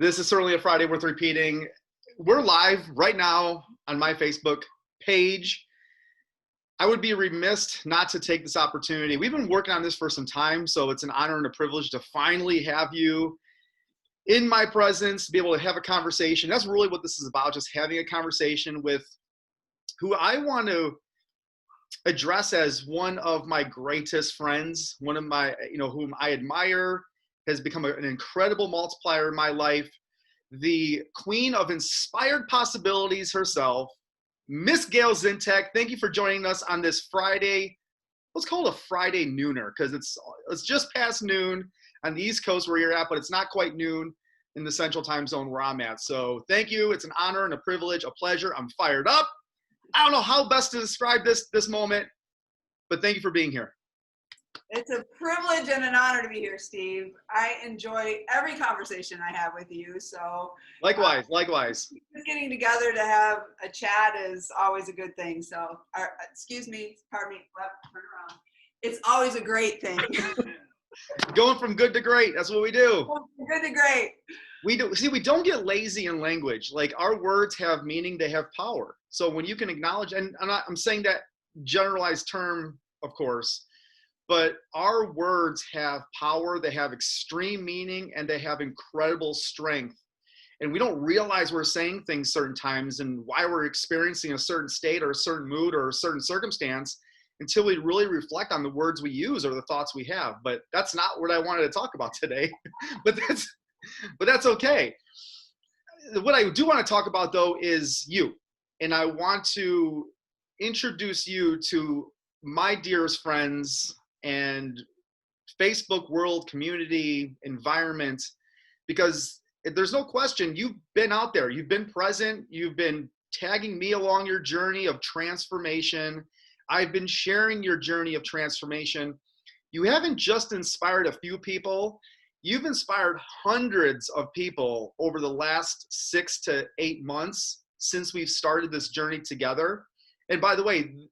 This is certainly a Friday worth repeating. We're live right now on my Facebook page. I would be remiss not to take this opportunity. We've been working on this for some time, so it's an honor and a privilege to finally have you in my presence, to be able to have a conversation. That's really what this is about, just having a conversation with who I want to address as one of my greatest friends, one of my, whom I admire, has become an incredible multiplier in my life, the queen of inspired possibilities herself, Miss Gayle Zientek. Thank you for joining us on this Friday. Let's call it a Friday nooner, because it's just past noon on the East Coast where you're at, but it's not quite noon in the Central Time Zone where I'm at. So thank you. It's an honor and a privilege, a pleasure. I'm fired up. I don't know how best to describe this moment, but thank you for being here. It's a privilege and an honor to be here, Steve. I enjoy every conversation I have with you. So likewise. Just getting together to have a chat is always a good thing. So, excuse me, pardon me, turn around. It's always a great thing. Going from good to great. That's what we do. Good to great. We don't get lazy in language. Like, our words have meaning, they have power. So when you can acknowledge, and I'm saying that generalized term, of course, but our words have power, they have extreme meaning, and they have incredible strength. And we don't realize we're saying things certain times and why we're experiencing a certain state or a certain mood or a certain circumstance until we really reflect on the words we use or the thoughts we have. But that's not what I wanted to talk about today. but that's okay. What I do want to talk about, though, is you. And I want to introduce you to my dearest friends and Facebook world, community, environment, because there's no question you've been out there, you've been present, you've been tagging me along your journey of transformation. I've been sharing your journey of transformation. You haven't just inspired a few people, you've inspired hundreds of people over the last 6 to 8 months since we've started this journey together. And by the way,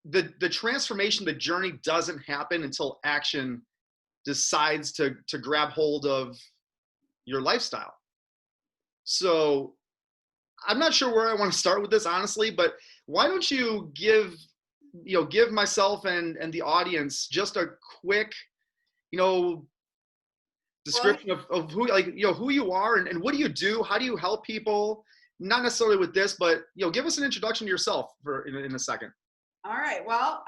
the transformation, the journey doesn't happen until action decides to grab hold of your lifestyle. So I'm not sure where I want to start with this, honestly, but why don't you give myself and the audience just a quick, description of who, who you are and what do you do? How do you help people? Not necessarily with this, but, give us an introduction to yourself in a second. All right. Well,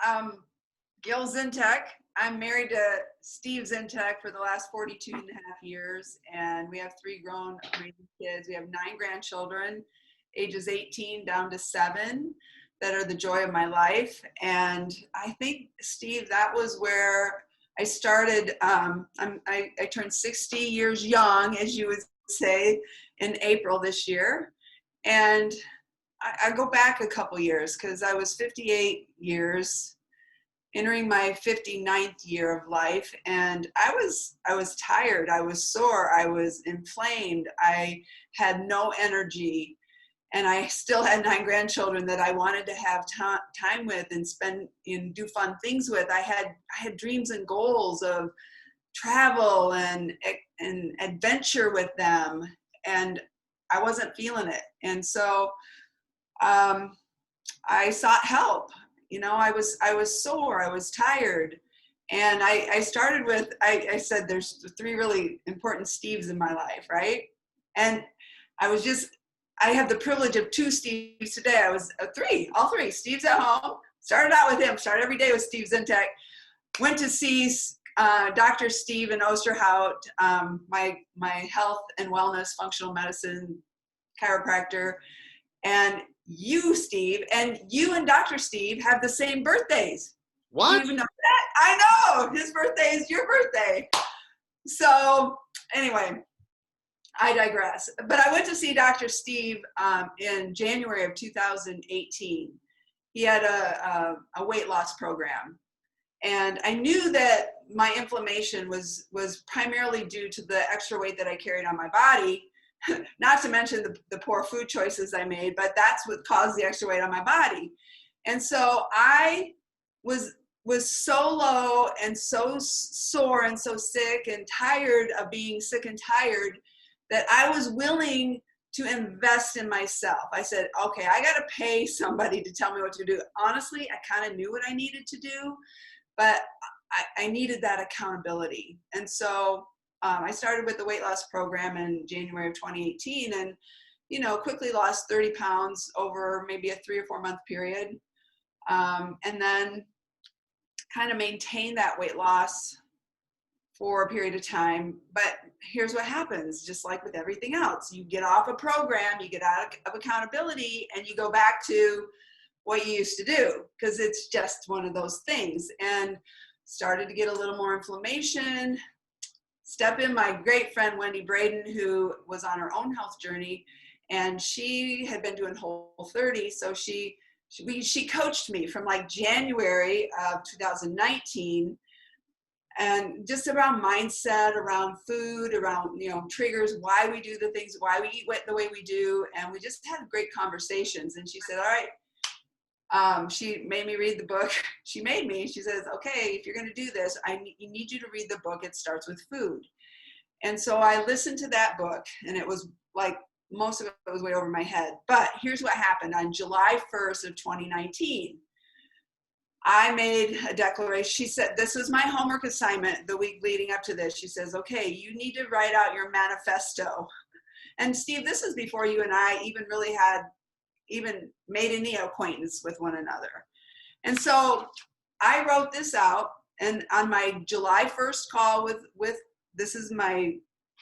Gayle Zientek. I'm married to Steve Zientek for the last 42 and a half years, and we have 3 grown amazing kids. We have 9 grandchildren, ages 18 down to 7, that are the joy of my life. And I think, Steve, that was where I started. I turned 60 years young, as you would say, in April this year. And I go back a couple years because I was 58 years, entering my 59th year of life. And I was tired. I was sore. I was inflamed. I had no energy. And I still had 9 grandchildren that I wanted to have time with and spend and do fun things with. I had dreams and goals of travel and adventure with them. And I wasn't feeling it. And so I sought help. I was sore, I was tired. And I started with, I said, there's 3 really important Steves in my life, right? And I have the privilege of 2 Steves today. I was 3, all 3. Steve's at home. Started out with him, started every day with Steve Zientek. Went to see Dr. Steve in Osterhout, my health and wellness, functional medicine chiropractor. And you, Steve, and you and Dr. Steve have the same birthdays. What? Do you even know that? I know. His birthday is your birthday. So anyway, I digress. But I went to see Dr. Steve in January of 2018. He had a weight loss program. And I knew that my inflammation was primarily due to the extra weight that I carried on my body. Not to mention the poor food choices I made, but that's what caused the extra weight on my body. And so I was so low and so sore and so sick and tired of being sick and tired that I was willing to invest in myself. I said, okay, I got to pay somebody to tell me what to do. Honestly, I kind of knew what I needed to do, but I needed that accountability. And so I started with the weight loss program in January of 2018, and quickly lost 30 pounds over maybe a 3 or 4 month period. And then kind of maintained that weight loss for a period of time. But here's what happens, just like with everything else. You get off a program, you get out of accountability, and you go back to what you used to do, because it's just one of those things. And started to get a little more inflammation. Step in my great friend Wendy Braden, who was on her own health journey, and she had been doing Whole30. So she coached me from like January of 2019, and just around mindset, around food, around triggers, why we do the things, why we eat the way we do. And we just had great conversations. And she said, all right, she made me read the book. She says, okay, if you're going to do this, you need you to read the book. It starts with food. And so I listened to that book, and it was like, most of it was way over my head. But here's what happened. On July 1st of 2019, I made a declaration. She said, this was my homework assignment the week leading up to this. She says, okay, you need to write out your manifesto. And Steve, this is before you and I even really had even made any acquaintance with one another. And so I wrote this out, and on my July 1st call with this is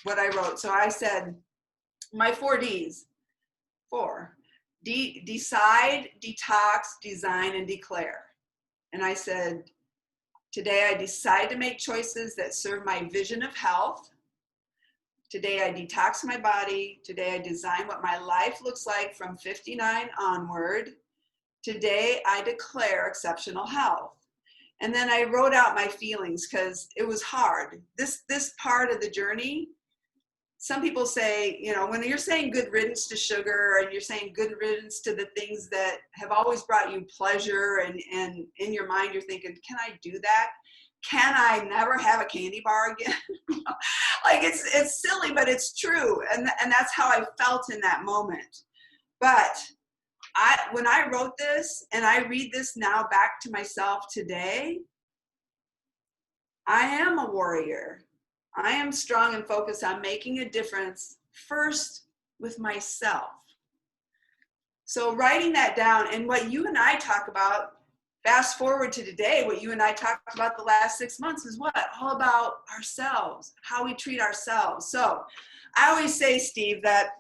what I wrote. So I said, my 4 Ds. Decide, detox, design, and declare. And I said, today I decide to make choices that serve my vision of health. Today I detox my body. Today I design what my life looks like from 59 onward. Today I declare exceptional health. And then I wrote out my feelings, because it was hard. This part of the journey, some people say, when you're saying good riddance to sugar, and you're saying good riddance to the things that have always brought you pleasure, and in your mind you're thinking, can I do that? Can I never have a candy bar again? Like it's silly, but it's true. And that's how I felt in that moment. But when I wrote this, and I read this now back to myself today, I am a warrior. I am strong and focused on making a difference first with myself. So writing that down, and what you and I talk about, fast forward to today, what you and I talked about the last 6 months is what? All about ourselves, how we treat ourselves. So I always say, Steve, that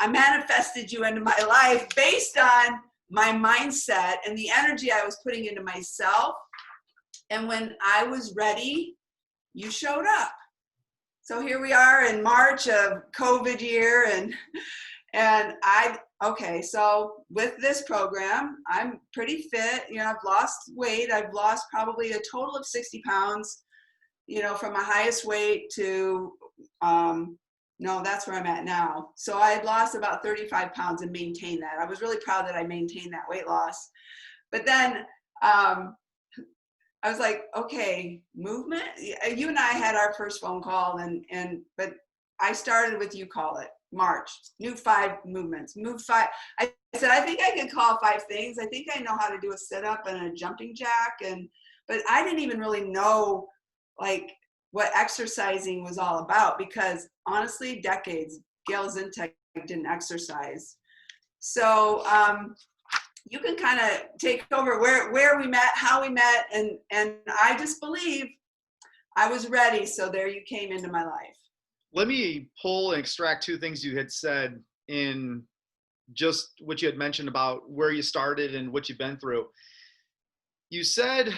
I manifested you into my life based on my mindset and the energy I was putting into myself. And when I was ready, you showed up. So here we are in March of COVID year, okay, so with this program, I'm pretty fit. I've lost weight. I've lost probably a total of 60 pounds, from my highest weight to, no, that's where I'm at now. So I had lost about 35 pounds and maintained that. I was really proud that I maintained that weight loss. But then, I was like, okay, movement. You and I had our first phone call, but I started with, you call it March, new 5 movements, move 5. I said, I think I can call 5 things. I think I know how to do a sit up and a jumping jack. But I didn't even really know like what exercising was all about, because honestly, decades, Gayle Zientek didn't exercise. So, you can kind of take over where we met, how we met, and I just believe I was ready. So there you came into my life. Let me pull and extract 2 things you had said in just what you had mentioned about where you started and what you've been through. You said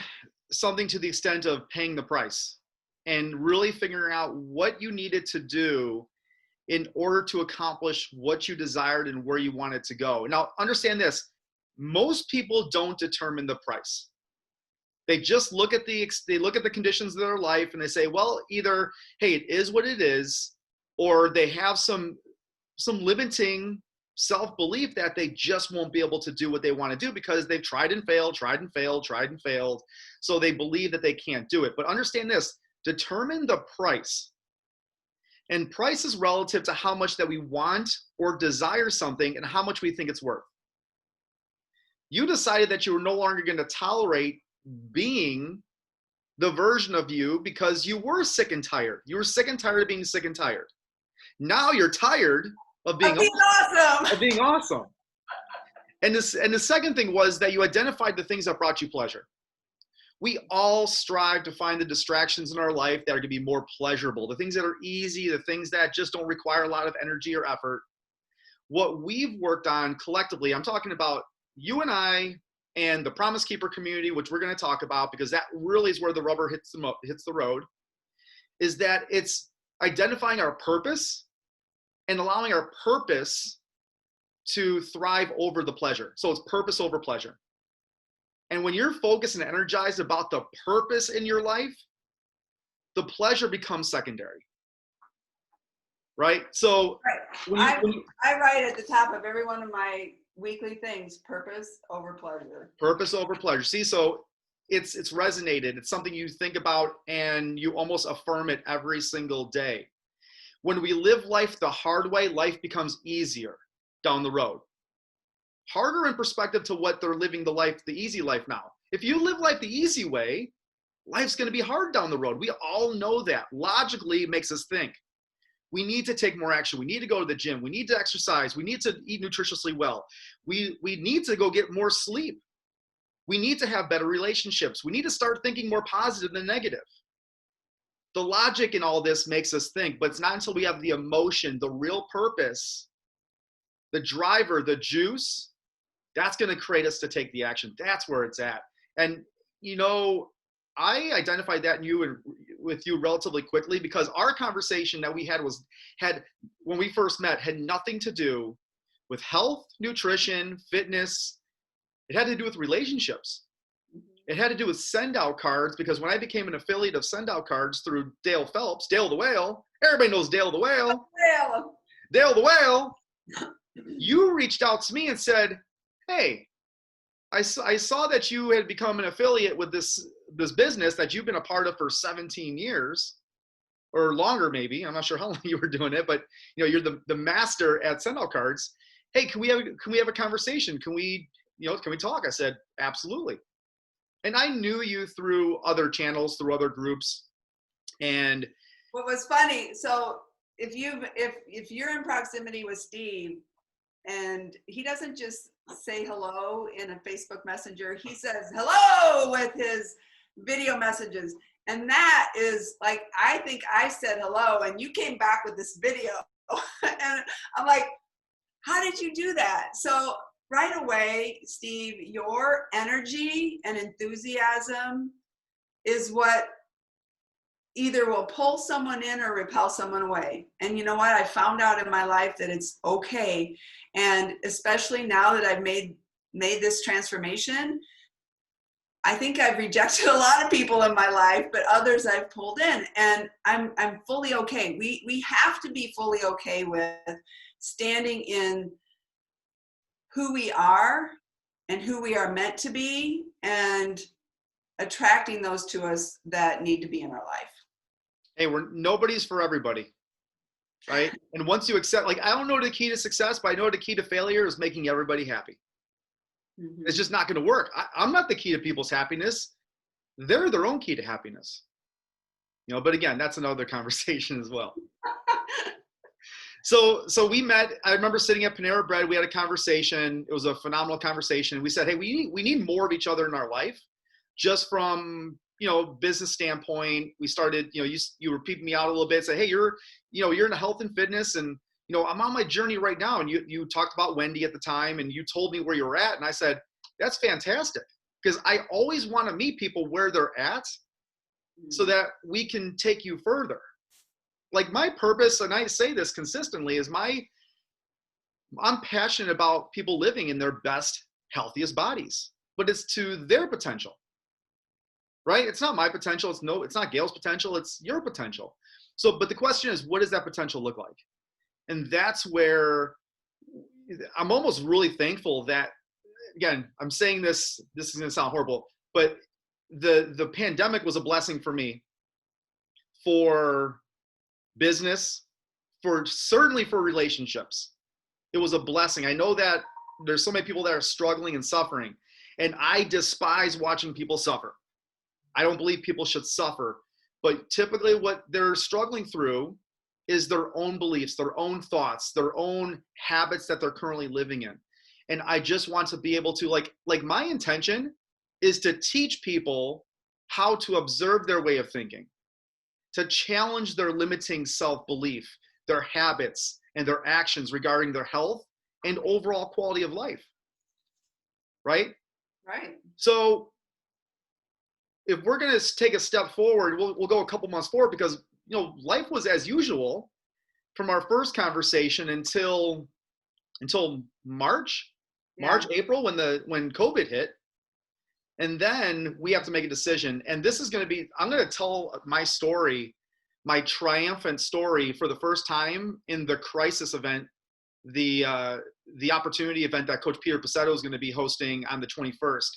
something to the extent of paying the price and really figuring out what you needed to do in order to accomplish what you desired and where you wanted to go. Now, understand this. Most people don't determine the price. They just look at the conditions of their life, and they say, well, either, hey, it is what it is, or they have some limiting self-belief that they just won't be able to do what they want to do because they've tried and failed. So they believe that they can't do it. But understand this, determine the price. And price is relative to how much that we want or desire something and how much we think it's worth. You decided that you were no longer going to tolerate being the version of you because you were sick and tired. You were sick and tired of being sick and tired. Now you're tired of being awesome. Of being awesome. And the second thing was that you identified the things that brought you pleasure. We all strive to find the distractions in our life that are going to be more pleasurable, the things that are easy, the things that just don't require a lot of energy or effort. What we've worked on collectively, I'm talking about you and I and the Promise Keeper community, which we're going to talk about because that really is where the rubber hits the road, is that it's identifying our purpose and allowing our purpose to thrive over the pleasure. So it's purpose over pleasure. And when you're focused and energized about the purpose in your life, the pleasure becomes secondary. Right? So right. I write at the top of every one of my weekly things, purpose over pleasure. Purpose over pleasure. See, so it's resonated. It's something you think about and you almost affirm it every single day. When we live life the hard way, life becomes easier down the road. Harder in perspective to what they're living the easy life now. If you live life the easy way, life's going to be hard down the road. We all know that. Logically, it makes us think. We need to take more action. We need to go to the gym. We need to exercise. We need to eat nutritiously well. We need to go get more sleep. We need to have better relationships. We need to start thinking more positive than negative. The logic in all this makes us think, but it's not until we have the emotion, the real purpose, the driver, the juice, that's going to create us to take the action. That's where it's at. And, you know, I identified that in you and with you relatively quickly because our conversation that we had when we first met had nothing to do with health, nutrition, fitness. It had to do with relationships. It had to do with send out cards because when I became an affiliate of send out cards through Dale Phelps, Dale the Whale, everybody knows Dale the Whale. Dale the Whale. You reached out to me and said, hey, I saw that you had become an affiliate with this business that you've been a part of for 17 years or longer, maybe. I'm not sure how long you were doing it, but you know, you're the master at send out cards. Hey, can we have a conversation? Can we talk? I said, absolutely. And I knew you through other channels, through other groups. And what was funny, so if you're in proximity with Steve, and he doesn't just say hello in a Facebook Messenger, he says hello with his video messages. And that is like, I think I said hello and you came back with this video. And I'm like, how did you do that? So right away, Steve, your energy and enthusiasm is what either will pull someone in or repel someone away. And you know what? I found out in my life that it's okay. And especially now that I've made this transformation, I think I've rejected a lot of people in my life, but others I've pulled in, and I'm fully okay. We have to be fully okay with standing in who we are and who we are meant to be and attracting those to us that need to be in our life. Hey, nobody's for everybody, right? And once you accept, like, I don't know the key to success, but I know the key to failure is making everybody happy. Mm-hmm. It's just not going to work. I'm not the key to people's happiness. They're their own key to happiness. You know, but again, that's another conversation as well. So we met. I remember sitting at Panera Bread. We had a conversation. It was a phenomenal conversation. We said, hey, we need more of each other in our life, just from, you know, business standpoint. We started, you know, you were peeping me out a little bit, say, hey, you're in health and fitness, and you know, I'm on my journey right now. And you talked about Wendy at the time, and you told me where you were at, and I said, that's fantastic, because I always want to meet people where they're at, so that we can take you further. Like, my purpose, and I say this consistently, is I'm passionate about people living in their best, healthiest bodies, but it's to their potential. Right? It's not my potential. It's not Gayle's potential. It's your potential. So, but the question is, what does that potential look like? And that's where I'm almost really thankful that, again, I'm saying this is going to sound horrible, but the pandemic was a blessing for me, for business, certainly for relationships. It was a blessing. I know that there's so many people that are struggling and suffering, and I despise watching people suffer. I don't believe people should suffer, but typically what they're struggling through is their own beliefs, their own thoughts, their own habits that they're currently living in. And I just want to be able to like my intention is to teach people how to observe their way of thinking, to challenge their limiting self-belief, their habits, and their actions regarding their health and overall quality of life. Right? Right. So if we're going to take a step forward, we'll go a couple months forward because, life was as usual from our first conversation until March, April, when COVID hit. And then we have to make a decision. And this is going to be, I'm going to tell my story, my triumphant story for the first time in the crisis event, the opportunity event that Coach Peter Pacetto is going to be hosting on the 21st.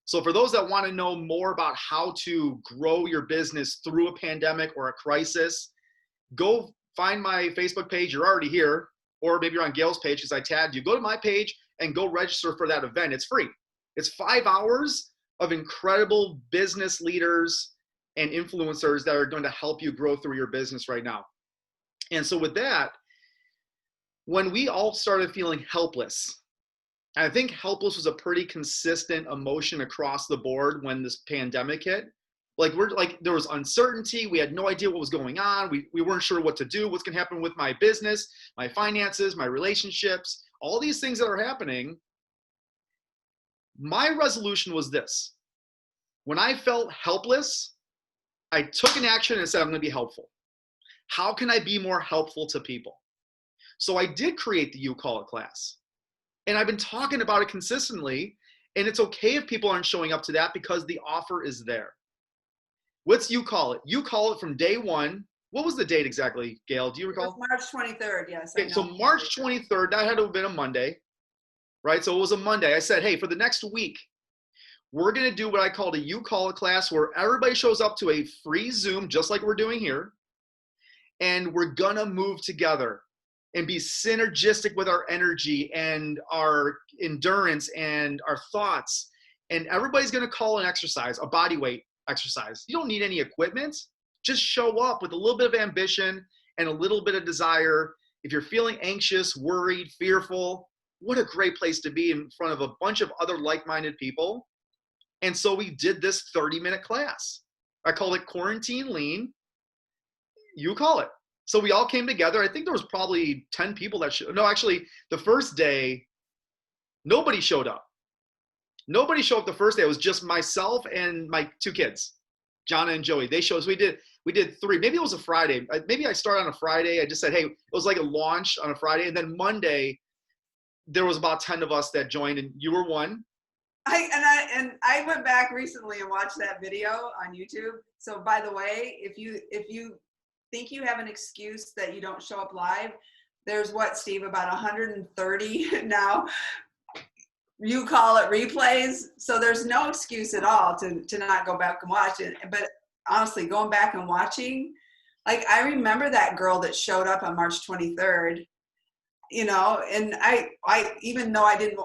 So for those that want to know more about how to grow your business through a pandemic or a crisis, go find my Facebook page. You're already here, or maybe you're on Gayle's page because I tagged you. Go to my page and go register for that event. It's free. It's 5 hours of incredible business leaders and influencers that are going to help you grow through your business right now. And so with that, when we all started feeling helpless, I think helpless was a pretty consistent emotion across the board when this pandemic hit. There was uncertainty. We had no idea what was going on. We weren't sure what to do, what's going to happen with my business, my finances, my relationships, all these things that are happening. My resolution was this. When I felt helpless, I took an action and said, I'm going to be helpful. How can I be more helpful to people? So I did create the You Call It class. And I've been talking about it consistently, and it's okay if people aren't showing up to that because the offer is there. What's You Call It? You Call It from day one. What was the date exactly, Gayle? Do you recall? It was March 23rd, yes. Okay, so March 23rd, that had to have been a Monday, right? So it was a Monday. I said, hey, for the next week, we're going to do what I called a You Call It class where everybody shows up to a free Zoom, just like we're doing here, and we're going to move together and be synergistic with our energy and our endurance and our thoughts. And everybody's going to call an exercise, a body weight exercise. You don't need any equipment. Just show up with a little bit of ambition and a little bit of desire. If you're feeling anxious, worried, fearful, what a great place to be in front of a bunch of other like-minded people. And so we did this 30-minute class. I called it Quarantine Lean. You Call It. So we all came together. I think there was probably 10 people that no, actually the first day, nobody showed up. Nobody showed up the first day. It was just myself and my 2 kids, Jonna and Joey. They showed us. We did 3. Maybe it was a Friday. Maybe I started on a Friday. I just said, hey, it was like a launch on a Friday. And then Monday, there was about 10 of us that joined, and you were one. I went back recently and watched that video on YouTube. So by the way, if you think you have an excuse that you don't show up live, there's what, Steve, about 130 now. You Call It replays. So there's no excuse at all to not go back and watch it. But honestly, going back and watching, like I remember that girl that showed up on March 23rd, and I even though I didn't,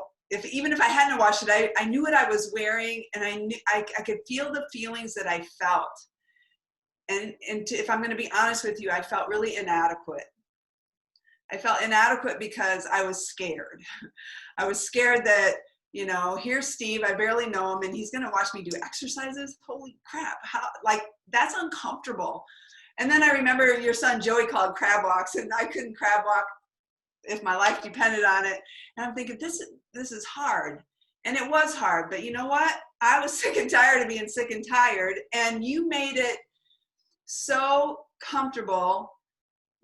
even if I hadn't watched it, I knew what I was wearing, and I knew I could feel the feelings that I felt. And if I'm going to be honest with you, I felt really inadequate. I felt inadequate because I was scared. I was scared that, here's Steve, I barely know him, and he's going to watch me do exercises. Holy crap. That's uncomfortable. And then I remember your son Joey called crab walks, and I couldn't crab walk if my life depended on it. And I'm thinking, this is hard. And it was hard, but you know what? I was sick and tired of being sick and tired, and you made it so comfortable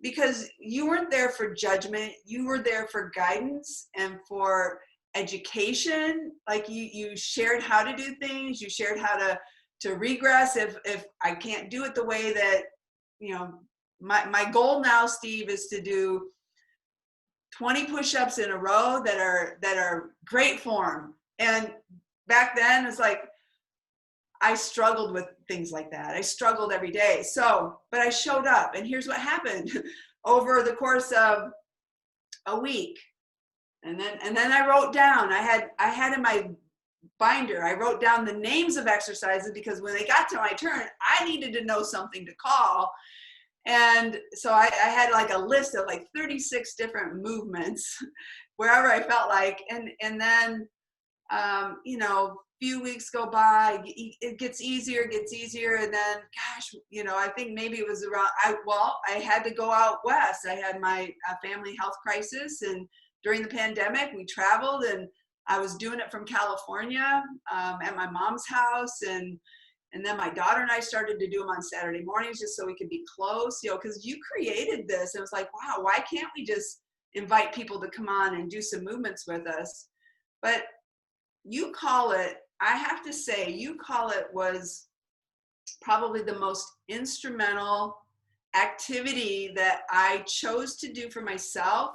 because you weren't there for judgment. You were there for guidance and for education. Like you shared how to do things. You shared how to regress if I can't do it the way that, my goal now, Steve, is to do 20 push-ups in a row that are great form. And back then it's like, I struggled with things like that. I struggled every day. But I showed up, and here's what happened. over the course of a week. And then I wrote down, I had in my binder, I wrote down the names of exercises because when they got to my turn, I needed to know something to call. And so I had like a list of like 36 different movements wherever I felt like. And then, you know, few weeks go by, it gets easier. And then, gosh, you know, I think maybe it was around, I had to go out west. I had my family health crisis, and during the pandemic, we traveled, and I was doing it from California at my mom's house. And then my daughter and I started to do them on Saturday mornings just so we could be close, you know, because you created this. It was like, wow, why can't we just invite people to come on and do some movements with us? But you call it, I have to say, you call it was probably the most instrumental activity that I chose to do for myself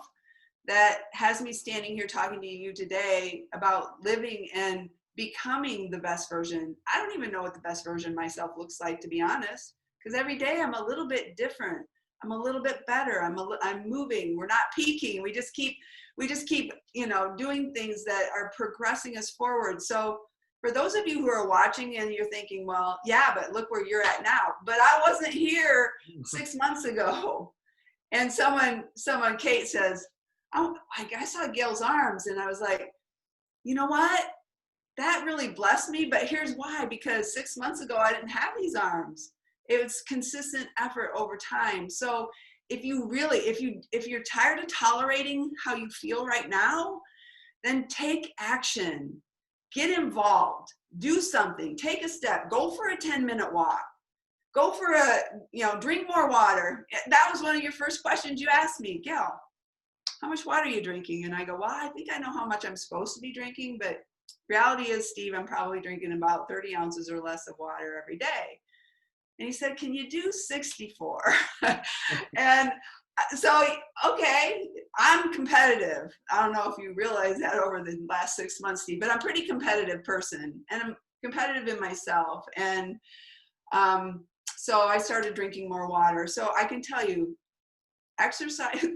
that has me standing here talking to you today about living and becoming the best version. I don't even know what the best version of myself looks like, to be honest, because every day I'm a little bit different. I'm a little bit better. I'm moving. We're not peaking. We just keep, you know, doing things that are progressing us forward. So for those of you who are watching and you're thinking, well, yeah, but look where you're at now. But I wasn't here 6 months ago. And someone, Kate says, oh, I saw Gayle's arms. And I was like, you know what? That really blessed me. But here's why, because 6 months ago, I didn't have these arms. It was consistent effort over time. So if you're tired of tolerating how you feel right now, then take action, get involved, do something, take a step, go for a 10-minute walk, go for drink more water. That was one of your first questions you asked me, Gayle, how much water are you drinking? And I go, well, I think I know how much I'm supposed to be drinking, but reality is, Steve, I'm probably drinking about 30 ounces or less of water every day. And he said, can you do 64? And so, okay, I'm competitive. I don't know if you realize that over the last 6 months, Steve, but I'm a pretty competitive person, and I'm competitive in myself. And so I started drinking more water. So I can tell you, exercise,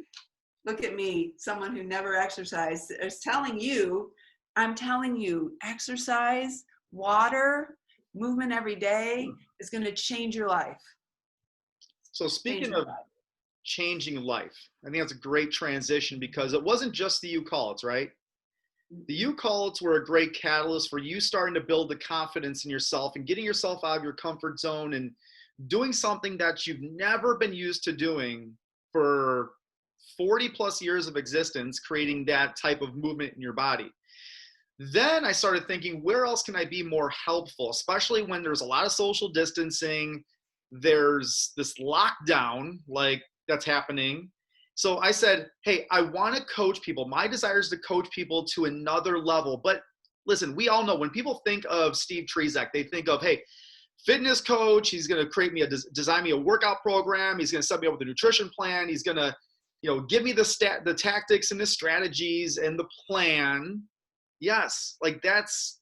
look at me, someone who never exercised, is telling you, I'm telling you, exercise, water, movement every day is going to change your life. So speaking of changing life, I think that's a great transition, because it wasn't just the U-Call-Its, right? The U-Call-Its were a great catalyst for you starting to build the confidence in yourself and getting yourself out of your comfort zone and doing something that you've never been used to doing for 40 plus years of existence, creating that type of movement in your body. Then I started thinking, where else can I be more helpful, especially when there's a lot of social distancing, there's this lockdown like that's happening. So I said, hey, I want to coach people. My desire is to coach people to another level. But listen, we all know when people think of Steve Trzak, they think of, hey, fitness coach, he's going to create me design me a workout program. He's going to set me up with a nutrition plan. He's going to, give me the tactics and the strategies and the plan. Yes, like that's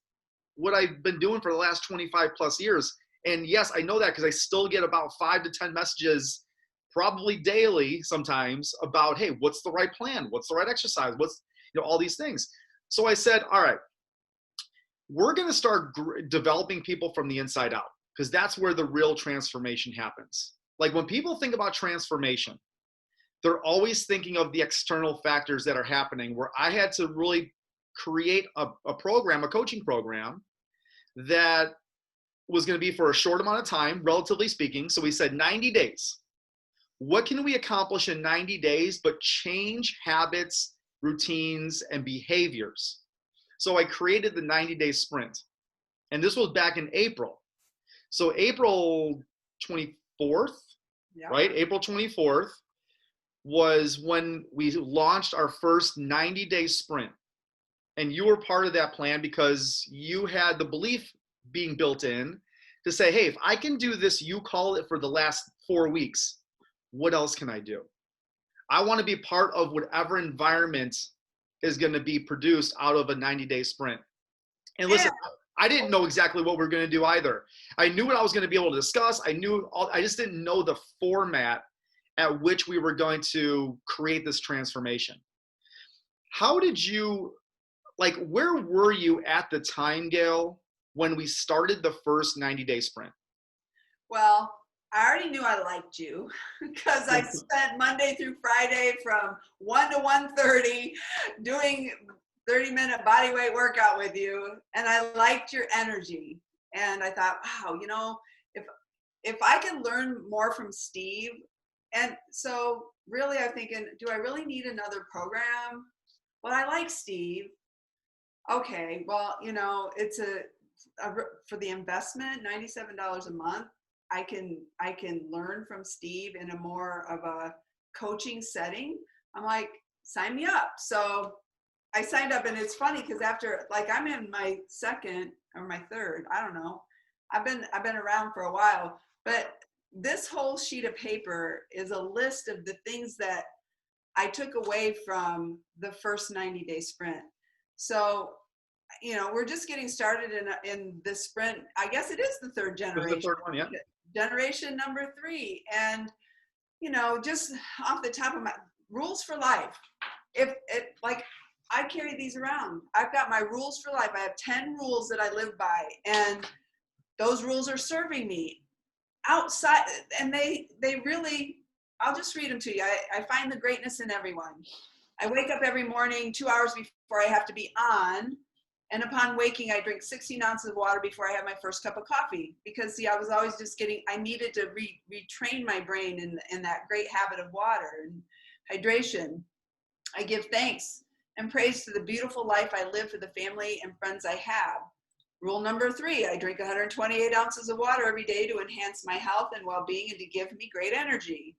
what I've been doing for the last 25 plus years. And yes, I know that because I still get about 5 to 10 messages probably daily sometimes about, hey, what's the right plan? What's the right exercise? What's, all these things. So I said, all right, we're going to start developing people from the inside out, because that's where the real transformation happens. Like when people think about transformation, they're always thinking of the external factors that are happening, where I had to really create a program, a coaching program that was going to be for a short amount of time, relatively speaking. So we said 90 days. What can we accomplish in 90 days but change habits, routines, and behaviors? So I created the 90-day sprint. And this was back in April. So April 24th, right? April 24th was when we launched our first 90-day sprint. And you were part of that plan because you had the belief being built in to say, hey, if I can do this, U-Call-It for the last 4 weeks, what else can I do? I want to be part of whatever environment is going to be produced out of a 90-day sprint. And listen, I didn't know exactly what we were going to do either. I knew what I was going to be able to discuss. I just didn't know the format at which we were going to create this transformation. How did you, like, where were you at the time, Gayle, when we started the first 90-day sprint? Well, I already knew I liked you because I spent Monday through Friday from 1 to 1:30 doing 30-minute body weight workout with you, and I liked your energy. And I thought, wow, you know, if I can learn more from Steve, and so really I'm thinking, do I really need another program? Well, I like Steve. Okay, well, you know, it's for the investment, $97 a month. I can learn from Steve in a more of a coaching setting. I'm like, sign me up. So I signed up, and it's funny because after, like, I'm in my second or my third, I don't know. I've been around for a while, but this whole sheet of paper is a list of the things that I took away from the first 90-day sprint. So, you know, we're just getting started in this sprint. I guess it is the third generation. It was the third one, yeah. Generation number 3. And, you know, just off the top of my rules for life, if it, like, I carry these around. I've got my rules for life. I have 10 rules that I live by, and those rules are serving me outside. And they really, I'll just read them to you. I find the greatness in everyone. I wake up every morning 2 hours before I have to be on. And upon waking, I drink 16 ounces of water before I have my first cup of coffee. Because, see, I was always just I needed to retrain my brain in that great habit of water and hydration. I give thanks and praise to the beautiful life I live for the family and friends I have. Rule number 3, I drink 128 ounces of water every day to enhance my health and well-being and to give me great energy.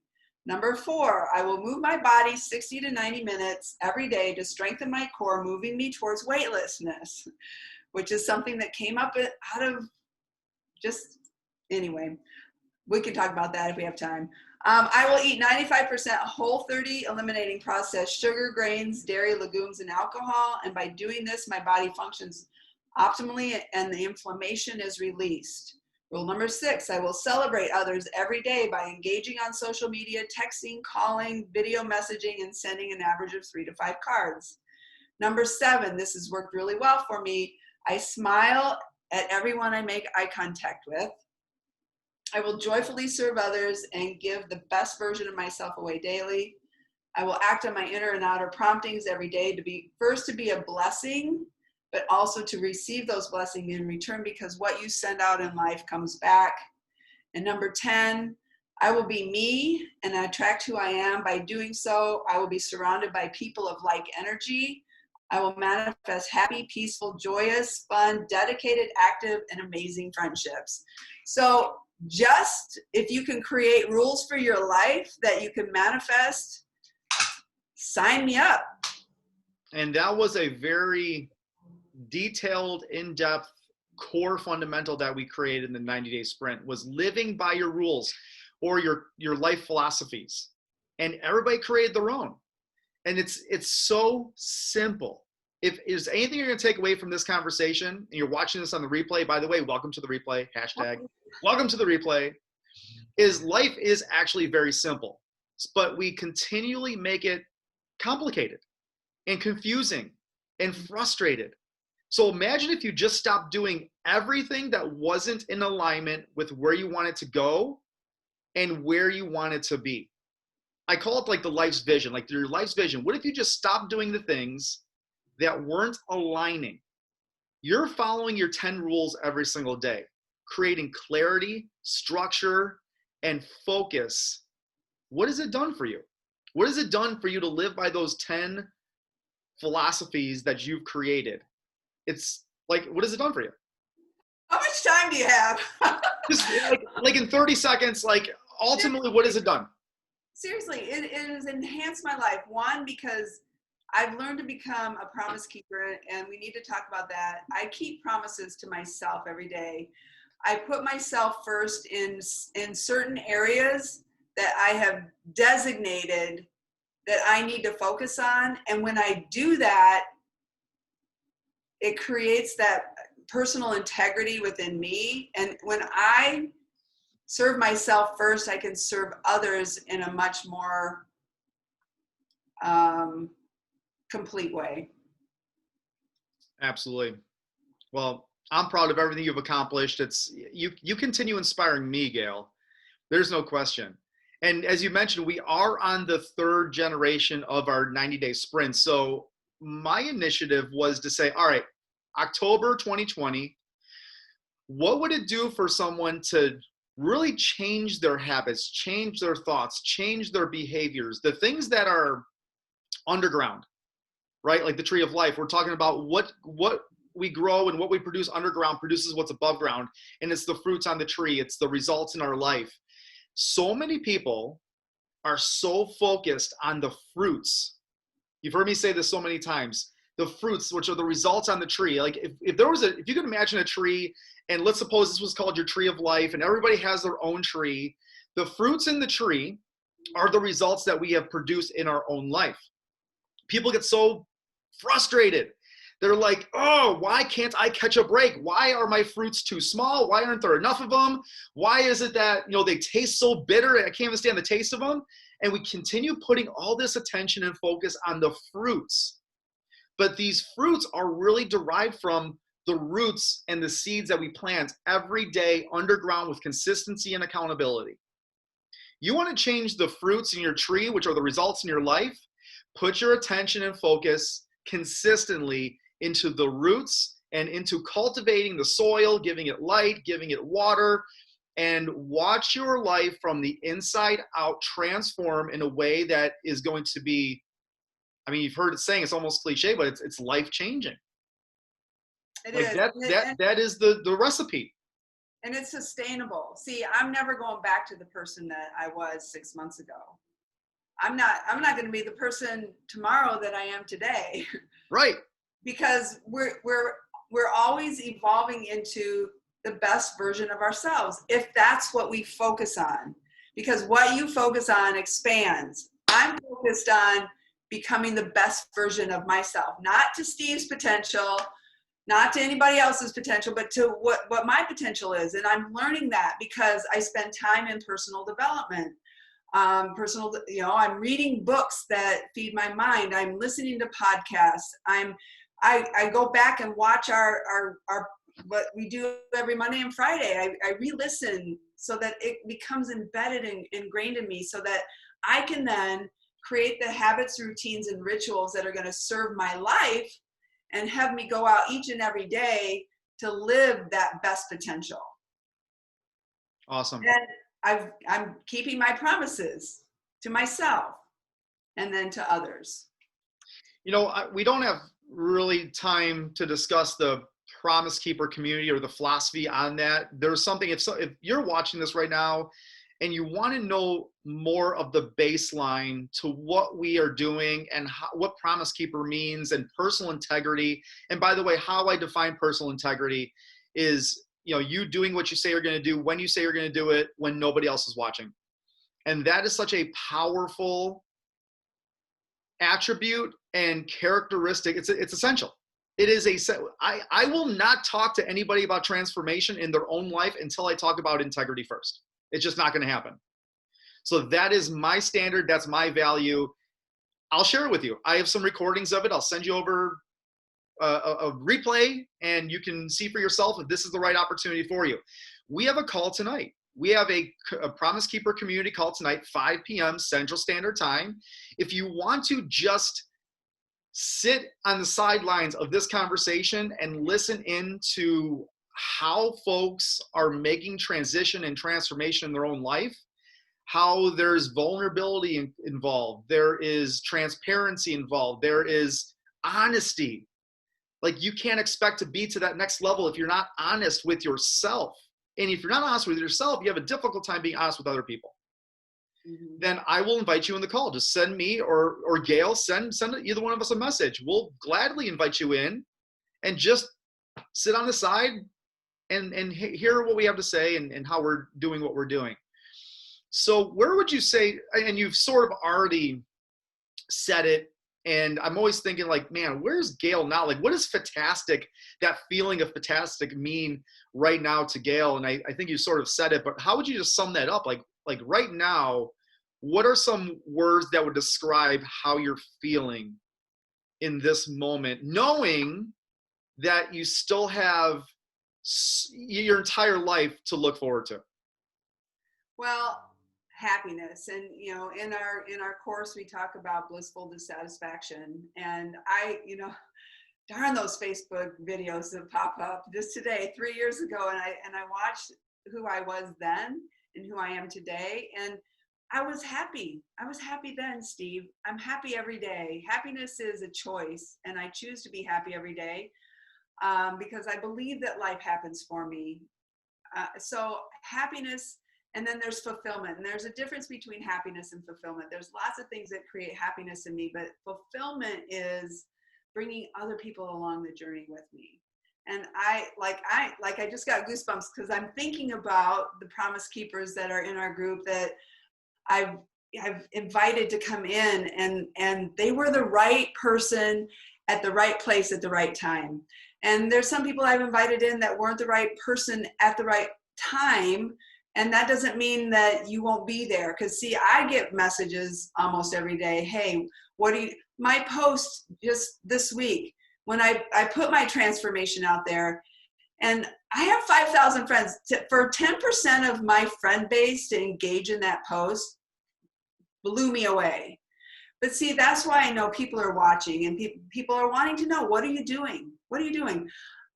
Number 4, I will move my body 60 to 90 minutes every day to strengthen my core, moving me towards weightlessness, which is something that came up out of just, anyway, we can talk about that if we have time. I will eat 95% Whole30, eliminating processed sugar, grains, dairy, legumes, and alcohol. And by doing this, my body functions optimally and the inflammation is released. Rule number 6, I will celebrate others every day by engaging on social media, texting, calling, video messaging, and sending an average of 3 to 5 cards. Number 7, this has worked really well for me. I smile at everyone I make eye contact with. I will joyfully serve others and give the best version of myself away daily. I will act on my inner and outer promptings every day to be a blessing, but also to receive those blessings in return, because what you send out in life comes back. And number 10, I will be me and attract who I am. By doing so, I will be surrounded by people of like energy. I will manifest happy, peaceful, joyous, fun, dedicated, active, and amazing friendships. So just if you can create rules for your life that you can manifest, sign me up. And that was a very detailed, in-depth core fundamental that we created in the 90-day sprint, was living by your rules or your life philosophies. And everybody created their own. And it's so simple. If there's anything you're going to take away from this conversation, and you're watching this on the replay, by the way, welcome to the replay, hashtag, welcome to the replay, is life is actually very simple. But we continually make it complicated and confusing and frustrated. So imagine if you just stopped doing everything that wasn't in alignment with where you wanted to go and where you wanted to be. I call it like the life's vision, like your life's vision. What if you just stopped doing the things that weren't aligning? You're following your 10 rules every single day, creating clarity, structure, and focus. What has it done for you? What has it done for you to live by those 10 philosophies that you've created? It's like, what has it done for you? How much time do you have? Just like in 30 seconds, like ultimately, what has it done? Seriously, it has enhanced my life. One, because I've learned to become a promise keeper, and we need to talk about that. I keep promises to myself every day. I put myself first in certain areas that I have designated that I need to focus on. And when I do that, it creates that personal integrity within me. And when I serve myself first, I can serve others in a much more complete way. Absolutely. Well, I'm proud of everything you've accomplished. It's you continue inspiring me, Gayle. There's no question. And as you mentioned, we are on the third generation of our 90-day sprint. So my initiative was to say, all right, October 2020, what would it do for someone to really change their habits, change their thoughts, change their behaviors, the things that are underground, right? Like the tree of life. We're talking about what we grow and what we produce underground produces what's above ground. And it's the fruits on the tree. It's the results in our life. So many people are so focused on the fruits. You've heard me say this so many times. The fruits, which are the results on the tree. Like if you could imagine a tree, and let's suppose this was called your tree of life, and everybody has their own tree. The fruits in the tree are the results that we have produced in our own life. People get so frustrated. They're like, oh, why can't I catch a break? Why are my fruits too small? Why aren't there enough of them? Why is it that, they taste so bitter? I can't even stand the taste of them. And we continue putting all this attention and focus on the fruits. But these fruits are really derived from the roots and the seeds that we plant every day underground with consistency and accountability. You want to change the fruits in your tree, which are the results in your life? Put your attention and focus consistently into the roots and into cultivating the soil, giving it light, giving it water, and watch your life from the inside out transform in a way that is going to be, you've heard it saying, it's almost cliche, but it's life-changing. It like is. That is the recipe. And it's sustainable. See, I'm never going back to the person that I was 6 months ago. I'm not going to be the person tomorrow that I am today. Right. Because we're always evolving into the best version of ourselves, if that's what we focus on. Because what you focus on expands. I'm focused on becoming the best version of myself, not to Steve's potential, not to anybody else's potential, but to what my potential is. And I'm learning that because I spend time in personal development. I'm reading books that feed my mind. I'm listening to podcasts. I go back and watch our what we do every Monday and Friday. I re-listen so that it becomes embedded and ingrained in me, so that I can then create the habits, routines, and rituals that are going to serve my life and have me go out each and every day to live that best potential. Awesome. And I'm keeping my promises to myself and then to others. We don't have really time to discuss the Promise Keeper community or the philosophy on that. There's something, if you're watching this right now and you want to know more of the baseline to what we are doing and what Promise Keeper means and personal integrity. And by the way, how I define personal integrity is, you doing what you say you're going to do when you say you're going to do it, when nobody else is watching. And that is such a powerful attribute and characteristic. It's essential. It is I will not talk to anybody about transformation in their own life until I talk about integrity first. It's just not going to happen. So that is my standard. That's my value. I'll share it with you. I have some recordings of it. I'll send you over a replay, and you can see for yourself if this is the right opportunity for you. We have a call tonight. We have a Promise Keeper community call tonight, 5 p.m. Central Standard Time. If you want to just sit on the sidelines of this conversation and listen into how folks are making transition and transformation in their own life, how there's vulnerability involved, there is transparency involved, there is honesty. Like, you can't expect to be to that next level if you're not honest with yourself. And if you're not honest with yourself, you have a difficult time being honest with other people. Mm-hmm. Then I will invite you in the call. Just send me or Gayle, send either one of us a message. We'll gladly invite you in and just sit on the side and hear what we have to say and how we're doing what we're doing. So where would you say, and you've sort of already said it And I'm always thinking like, man, where's Gayle now? Like, what does Fitastic, that feeling of Fitastic mean right now to Gayle? And I think you sort of said it, but how would you just sum that up? Like right now, what are some words that would describe how you're feeling in this moment, knowing that you still have your entire life to look forward to? Well, happiness. And in our course we talk about blissful dissatisfaction. And darn those Facebook videos that pop up just today, 3 years ago, and I watched who I was then and who I am today, and I was happy. I was happy then, Steve. I'm happy every day. Happiness is a choice, and I choose to be happy every day, because I believe that life happens for me. So happiness, and then there's fulfillment. And there's a difference between happiness and fulfillment. There's lots of things that create happiness in me, but fulfillment is bringing other people along the journey with me. And I just got goosebumps because I'm thinking about the Promise Keepers that are in our group that I've invited to come in, and they were the right person at the right place at the right time. And there's some people I've invited in that weren't the right person at the right time. And that doesn't mean that you won't be there. Because see, I get messages almost every day. Hey, my post just this week, when I put my transformation out there, and I have 5,000 friends, for 10% of my friend base to engage in that post blew me away. But see, that's why I know people are watching, and people are wanting to know, what are you doing? What are you doing?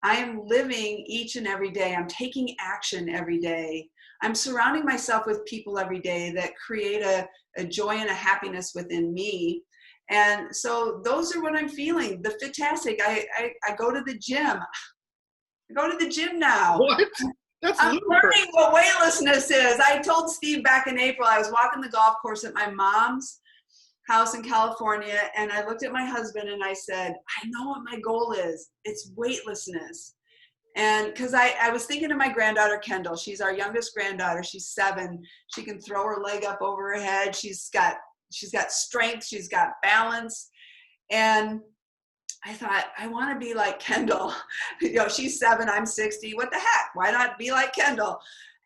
I am living each and every day. I'm taking action every day. I'm surrounding myself with people every day that create a joy and a happiness within me. And so those are what I'm feeling. The Fitastic, I go to the gym. I go to the gym now. What? I'm learning what weightlessness is. I told Steve back in April, I was walking the golf course at my mom's house in California, and I looked at my husband and I said, I know what my goal is. It's weightlessness. And because I was thinking of my granddaughter, Kendall. She's our youngest granddaughter. She's 7. She can throw her leg up over her head. She's got strength. She's got balance. And I thought, I want to be like Kendall. She's 7, I'm 60. What the heck? Why not be like Kendall?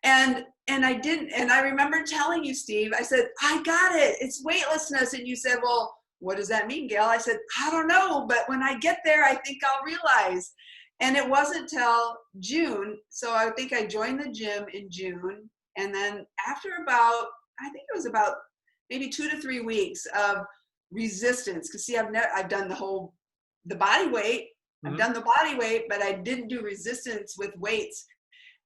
And I didn't. And I remember telling you, Steve, I said, I got it. It's weightlessness. And you said, well, what does that mean, Gayle? I said, I don't know. But when I get there, I think I'll realize. And it wasn't till June. So I think I joined the gym in June. And then after I think it was about maybe 2 to 3 weeks of resistance. Because see, I've done the body weight. Mm-hmm. I've done the body weight, but I didn't do resistance with weights.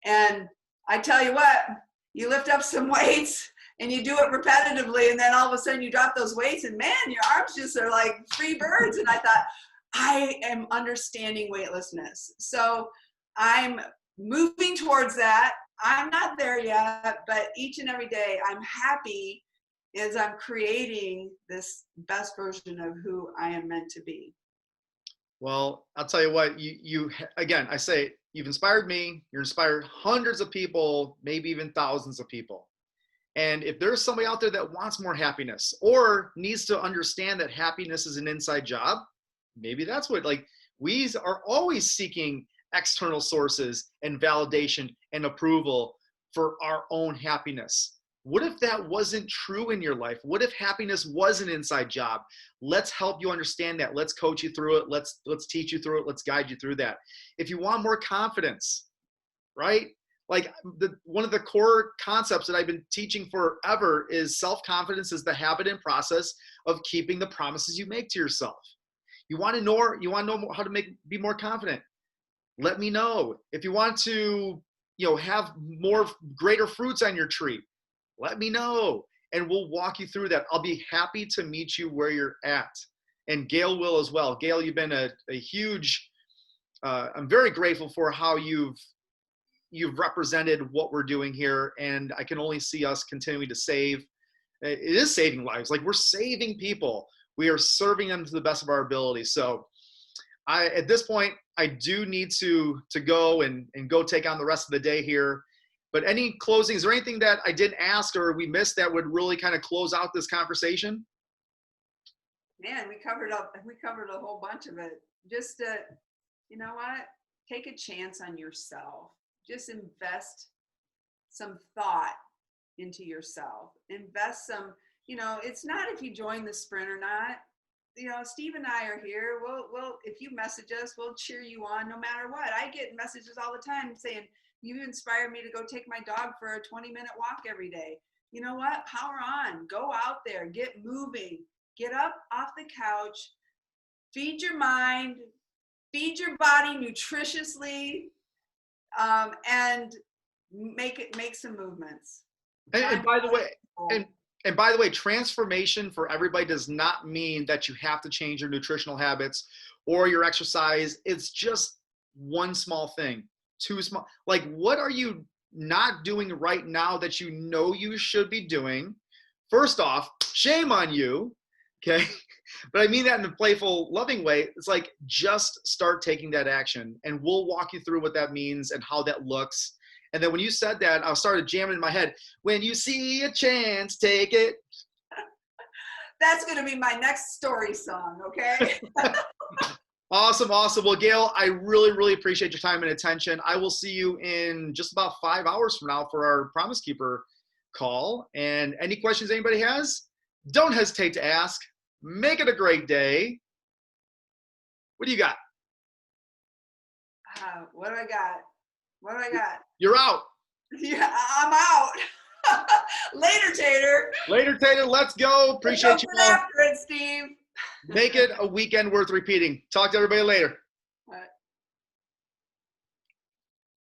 And I tell you what, you lift up some weights and you do it repetitively, and then all of a sudden you drop those weights, and man, your arms just are like free birds. And I thought, I am understanding weightlessness. So I'm moving towards that. I'm not there yet, but each and every day I'm happy as I'm creating this best version of who I am meant to be. Well, I'll tell you what, you again, I say, you've inspired me, you're inspired hundreds of people, maybe even thousands of people. And if there's somebody out there that wants more happiness or needs to understand that happiness is an inside job, maybe that's what, we are always seeking external sources and validation and approval for our own happiness. What if that wasn't true in your life? What if happiness was an inside job? Let's help you understand that. Let's coach you through it. Let's teach you through it. Let's guide you through that. If you want more confidence, right? One of the core concepts that I've been teaching forever is self-confidence is the habit and process of keeping the promises you make to yourself. You want to know how to be more confident? Let me know. If you want to, have greater fruits on your tree, let me know, and we'll walk you through that. I'll be happy to meet you where you're at, and Gayle will as well. Gayle, you've been a huge. I'm very grateful for how you've represented what we're doing here, and I can only see us continuing to save. It is saving lives. We're saving people. We are serving them to the best of our ability. So, at this point, I do need to go and go take on the rest of the day here. But any closing, is there anything that I didn't ask or we missed that would really kind of close out this conversation? Man, we covered a whole bunch of it. Just you know what? Take a chance on yourself. Just invest some thought into yourself. Invest some, it's not if you join the sprint or not. Steve and I are here. We'll if you message us, we'll cheer you on no matter what. I get messages all the time saying, you inspire me to go take my dog for a 20-minute walk every day. You know what? Power on. Go out there. Get moving. Get up off the couch. Feed your mind. Feed your body nutritiously, and make some movements. And by the way, and by the way, transformation for everybody does not mean that you have to change your nutritional habits or your exercise. It's just one small thing, two small. Like, what are you not doing right now that you know you should be doing? First off, shame on you. Okay. But I mean that in a playful, loving way. It's like, just start taking that action, and we'll walk you through what that means and how that looks. And then when you said that, I started jamming in my head, when you see a chance, take it. That's going to be my next story song. Okay. Awesome. Well, Gayle, I really, really appreciate your time and attention. I will see you in just about 5 hours from now for our Promise Keeper call. And any questions anybody has, don't hesitate to ask. Make it a great day. What do you got? What do I got? You're out. Yeah, I'm out. Later, Tater. Let's go. Appreciate you all. After it, Steve. Make it a weekend worth repeating. Talk to everybody later.